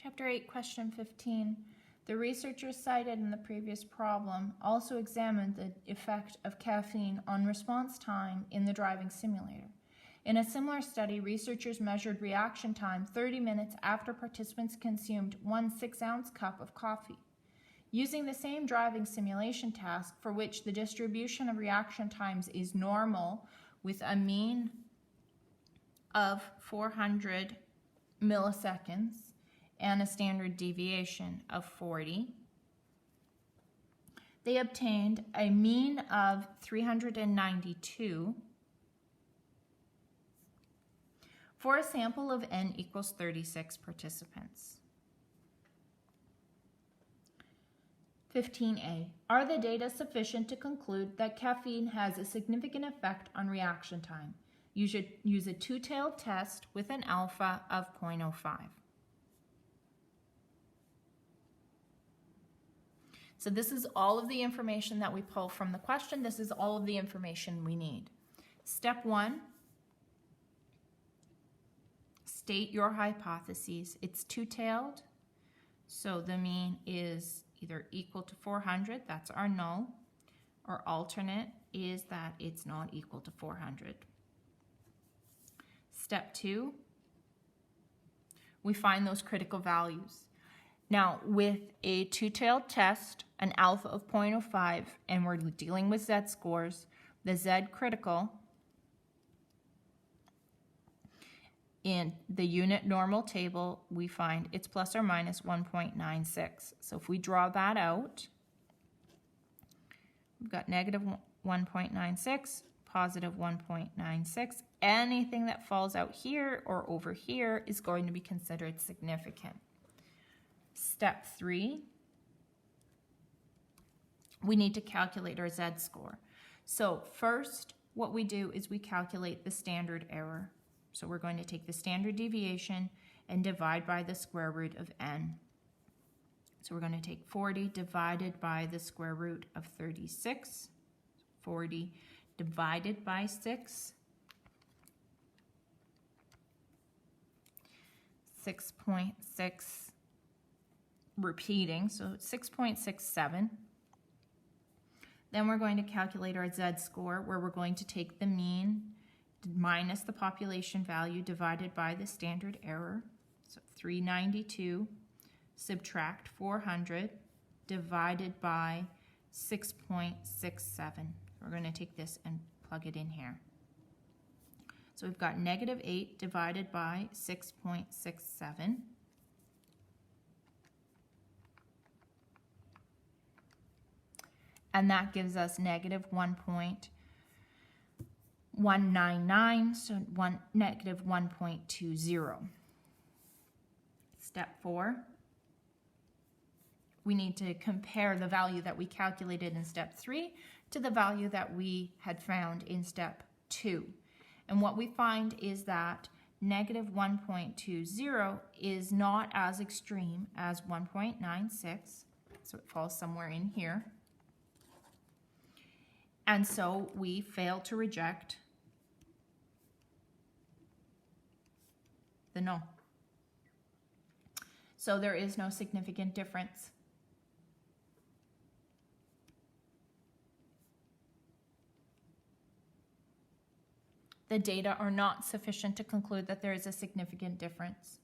Chapter 8, question 15. The researchers cited in the previous problem also examined the effect of caffeine on response time in the driving simulator. In a similar study, researchers measured reaction time 30 minutes after participants consumed 1 6-ounce cup of coffee. Using the same driving simulation task for which the distribution of reaction times is normal with a mean of 400 milliseconds and a standard deviation of 40, they obtained a mean of 392 for a sample of n equals 36 participants. 15a. Are the data sufficient to conclude that caffeine has a significant effect on reaction time? You should use a two-tailed test with an alpha of 0.05. So this is all of the information that we pull from the question. This is all of the information we need. Step 1, state your hypotheses. It's two-tailed, so the mean is either equal to 400, that's our null, or alternate is that it's not equal to 400. Step 2, we find those critical values. Now, with a two-tailed test, an alpha of 0.05, and we're dealing with z-scores, the z-critical in the unit normal table, we find it's plus or minus 1.96. So if we draw that out, we've got negative 1.96, positive 1.96. Anything that falls out here or over here is going to be considered significant. Step 3, we need to calculate our z-score. So first, what we do is we calculate the standard error. So we're going to take the standard deviation and divide by the square root of n. So we're going to take 40 divided by the square root of 36. 40 divided by 6. 6.6 repeating, so 6.67. Then we're going to calculate our z-score, where we're going to take the mean minus the population value divided by the standard error. So 392, subtract 400, divided by 6.67. We're going to take this and plug it in here. So we've got negative 8 divided by 6.67. And that gives us negative 1.199, so negative 1.20. Step 4, we need to compare the value that we calculated in step 3 to the value that we had found in step 2. And what we find is that negative 1.20 is not as extreme as 1.96, so it falls somewhere in here. And so we fail to reject the null. So there is no significant difference. The data are not sufficient to conclude that there is a significant difference.